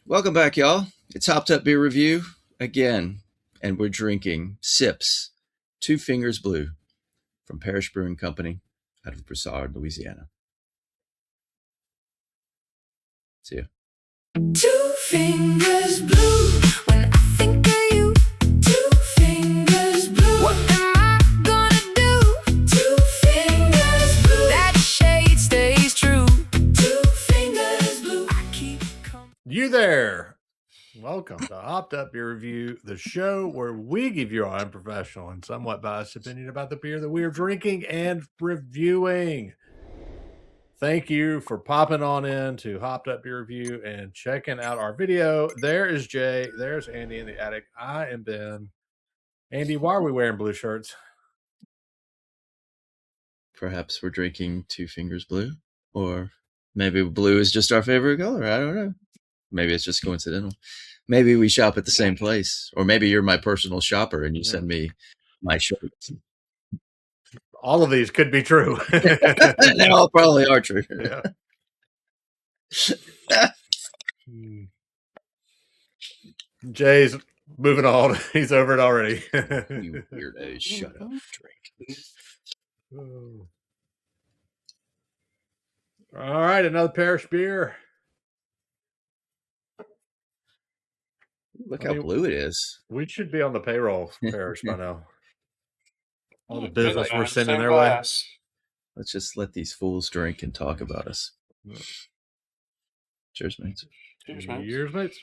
Welcome back, y'all. It's Hopped Up Beer Review again, and we're drinking SIPS, 2 Fingers Blue, from Parish Brewing Company out of Broussard, Louisiana. See ya. 2 fingers blue. When I think of you, 2 fingers blue. What am I gonna do? 2 fingers blue. That shade stays true. 2 fingers blue. I keep coming. You there. Welcome to Hopped Up Beer Review, the show where we give you our unprofessional and somewhat biased opinion about the beer that we are drinking and reviewing. Thank you for popping on in to Hopped Up Beer Review and checking out our video. There is Jay. There's Andy in the attic. I am Ben. Andy, why are we wearing blue shirts? Perhaps we're drinking 2 Fingers Blue, or maybe blue is just our favorite color. I don't know. Maybe it's just coincidental. Maybe we shop at the same place, or maybe you're my personal shopper and you send me my shirts. All of these could be true. They all probably are true. Yeah. Jay's moving on. He's over it already. You weirdo, shut up, drink. All right, another Parish beer. Look how blue it is. We should be on the payroll, Parish, by now. All the business we're sending their way. Let's just let these fools drink and talk about us. Cheers, mates. Cheers, mates.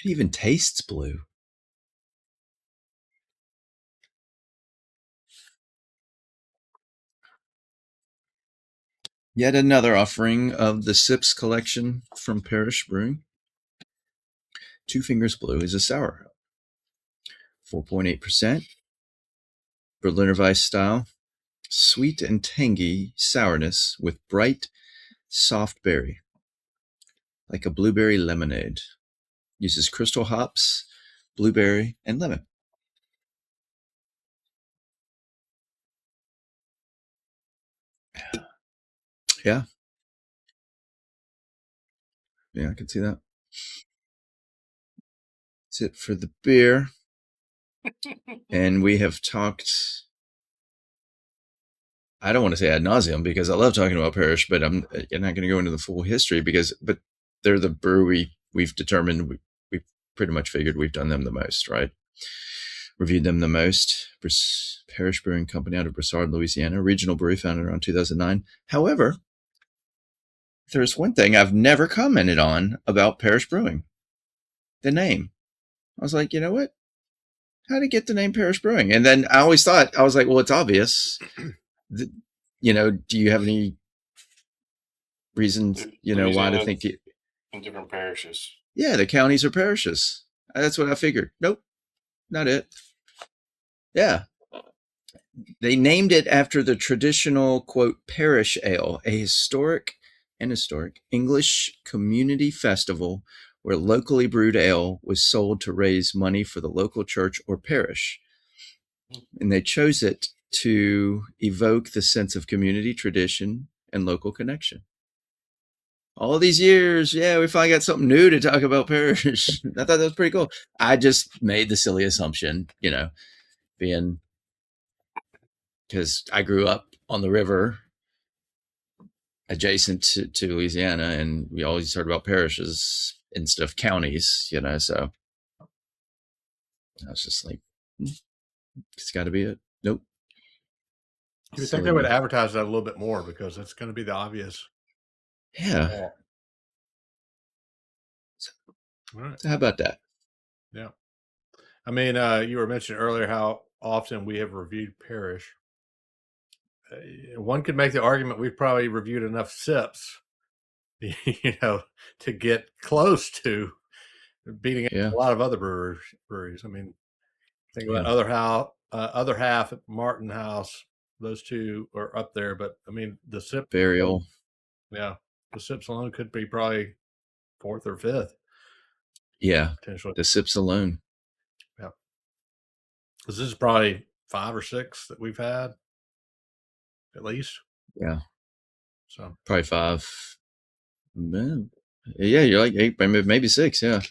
It even tastes blue. Yet another offering of the SIPS collection from Parish Brewing. 2 Fingers Blue is a sour, 4.8%, Berliner Weisse style, sweet and tangy sourness with bright, soft berry, like a blueberry lemonade. Uses crystal hops, blueberry, and lemon. Yeah. Yeah, I can see that. That's it for the beer. And we have talked, I don't want to say ad nauseum because I love talking about Parish, but I'm not going to go into the full history but they're the brewery we've determined, we've pretty much figured we've done them the most, right? Reviewed them the most. Parish Brewing Company out of Broussard, Louisiana, regional brewery founded around 2009. However, there's one thing I've never commented on about Parish Brewing. The name. I was like, you know what? How to get the name Parish Brewing? And then I always thought, I was like, well, it's obvious. Do you have any reasons, why to think it? In different parishes. Yeah, the counties are parishes. That's what I figured. Nope, not it. Yeah. They named it after the traditional, quote, parish ale, a historic English community festival where locally brewed ale was sold to raise money for the local church or parish. And they chose it to evoke the sense of community, tradition, and local connection. All these years, we finally got something new to talk about parish. I thought that was pretty cool. I just made the silly assumption, being, because I grew up on the river adjacent to Louisiana, and we always heard about parishes instead of counties, so I was just like, it's got to be it. Nope. You would think they would advertise that a little bit more because it's going to be the obvious. Yeah. All right. So how about that? Yeah. I mean, you were mentioning earlier how often we have reviewed Parish. One could make the argument we've probably reviewed enough SIPs, to get close to beating a lot of other breweries. I mean, think about other half at Martin House. Those two are up there, but I mean, the SIP Burial. Yeah, the SIPs alone could be probably 4th or 5th. Yeah, potentially the SIPs alone. Yeah, because this is probably 5 or 6 that we've had, at least. Yeah. So Probably 5. Yeah, you're like 8, maybe 6. Yeah.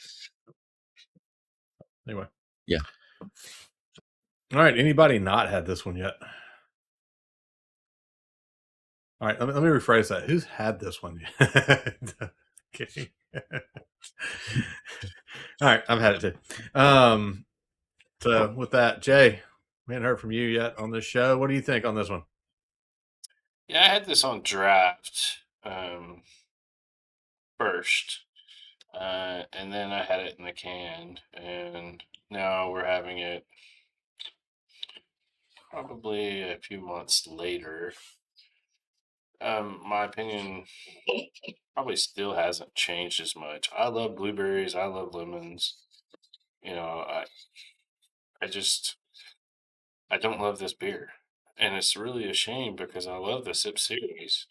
anyway. Yeah. All right. Anybody not had this one yet? All right. Let me rephrase that. Who's had this one yet? Okay. All right. I've had it too. So with that, Jay, we hadn't heard from you yet on this show. What do you think on this one? Yeah, I had this on draft first, and then I had it in the can, and now we're having it probably a few months later. My opinion probably still hasn't changed as much. I love blueberries. I love lemons. I don't love this beer, and it's really a shame because I love the SIP series.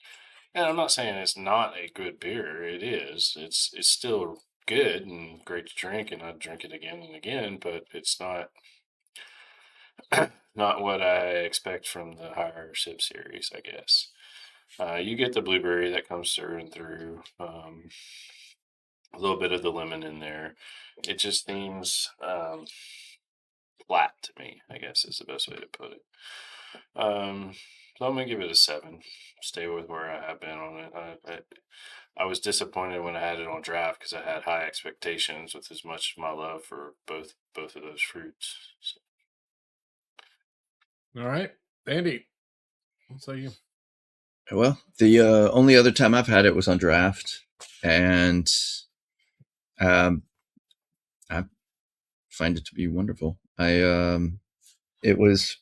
And I'm not saying it's not a good beer. It is. It's still good and great to drink, and I'd drink it again and again. But it's not not what I expect from the higher SIP series, I guess. You get the blueberry that comes through and through. A little bit of the lemon in there. It just seems flat to me, I guess is the best way to put it. So I'm gonna give it a 7. Stay with where I have been on it. I was disappointed when I had it on draft because I had high expectations with as much of my love for both of those fruits. So. All right, Andy, what say you? Well, the only other time I've had it was on draft, and I find it to be wonderful. It was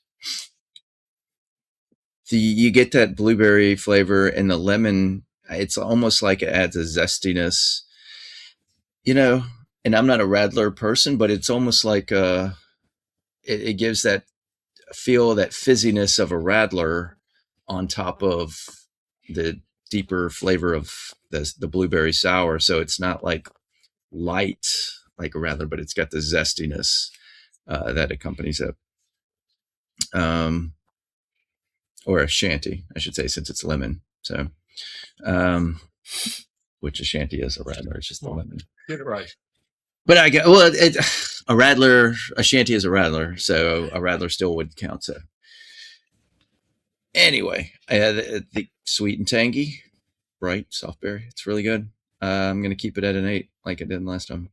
you get that blueberry flavor and the lemon. It's almost like it adds a zestiness, and I'm not a Radler person, but it's almost like it gives that feel, that fizziness of a Radler on top of the deeper flavor of the blueberry sour. So it's not like light like a Radler, but it's got the zestiness that accompanies it. Or a shanty, I should say, since it's lemon. So, which a shanty is a Radler. It's just the lemon. Get it right. But a shanty is a Radler, so a Radler still would count. So, anyway, the sweet and tangy, bright, soft berry. It's really good. I'm going to keep it at an 8 like I did last time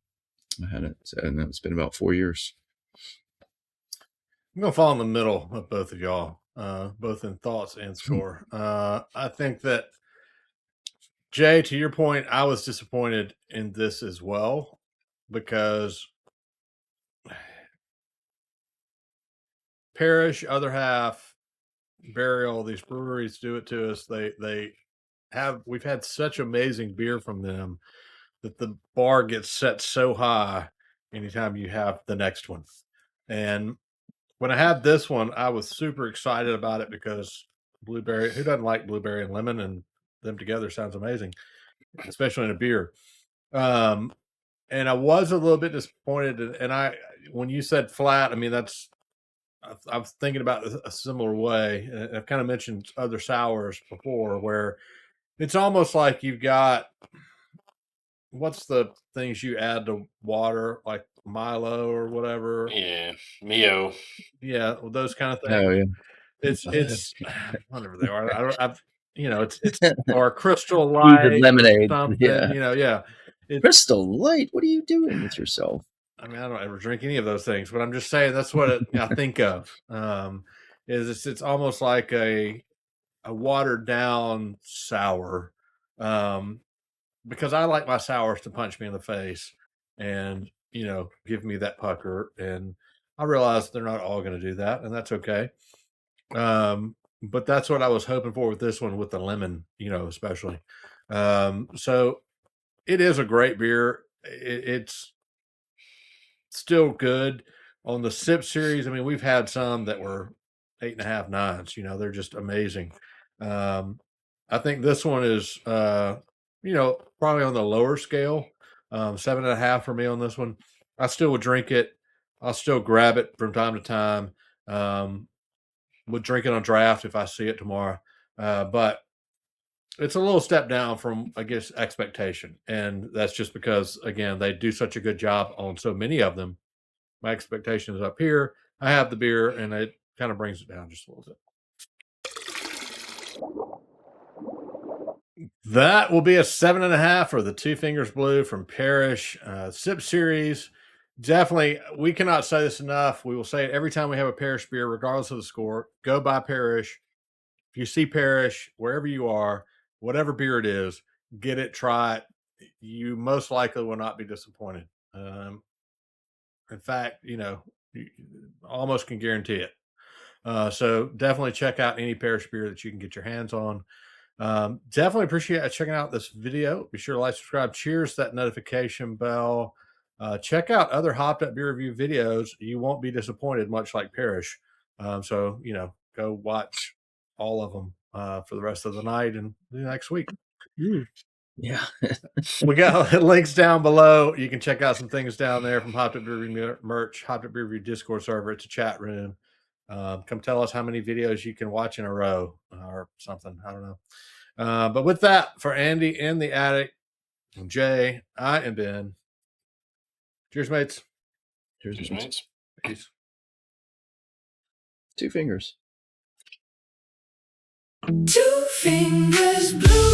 I had it. So, and it's been about 4 years. I'm going to fall in the middle of both of y'all, both in thoughts and score. I think that, Jay, to your point, I was disappointed in this as well because Parish, other half, Burial, these breweries do it to us. We've had such amazing beer from them that the bar gets set so high anytime you have the next one. And when I had this one, I was super excited about it because blueberry, who doesn't like blueberry and lemon, and them together sounds amazing, especially in a beer. And I was a little bit disappointed. And when you said flat, I mean, I was thinking about a similar way. And I've kind of mentioned other sours before where it's almost like you've got, what's the things you add to water, like Milo or whatever? Yeah, Mio. Yeah, those kind of things. Oh yeah, it's whatever they are. It's or Crystal Light lemonade. or something. Yeah. Crystal Light. What are you doing with yourself? I mean, I don't ever drink any of those things, but I'm just saying that's what I think of. It's almost like a watered down sour, because I like my sours to punch me in the face and give me that pucker. And I realize they're not all going to do that, and that's okay. But that's what I was hoping for with this one, with the lemon, especially. So it is a great beer. It's still good on the SIP series. I mean, we've had some that were 8.5, 9s. They're just amazing. I think this one is, probably on the lower scale. 7.5 for me on this one. I still would drink it. I'll still grab it from time to time. Would drink it on draft if I see it tomorrow. But it's a little step down from, I guess, expectation. And that's just because, again, they do such a good job on so many of them. My expectation is up here. I have the beer, and it kind of brings it down just a little bit. That will be a 7.5 for the Two Fingers Blue from Parish SIPS series. Definitely, we cannot say this enough. We will say it every time we have a Parish beer, regardless of the score. Go buy Parish. If you see Parish, wherever you are, whatever beer it is, get it, try it. You most likely will not be disappointed. In fact, you almost can guarantee it. So definitely check out any Parish beer that you can get your hands on. Definitely appreciate checking out this video. Be sure to like, subscribe, cheers that notification bell. Check out other Hopped Up Beer Review videos. You won't be disappointed, much like Parish. So, go watch all of them for the rest of the night and the next week. Yeah. We got links down below. You can check out some things down there from Hopped Up Beer Review merch, Hopped Up Beer Review Discord server. It's a chat room. Come tell us how many videos you can watch in a row or something. I don't know. But with that, for Andy in the attic, and Jay, I am Ben. Cheers, mates. Cheers, mates. Peace. Two fingers. Two fingers blue.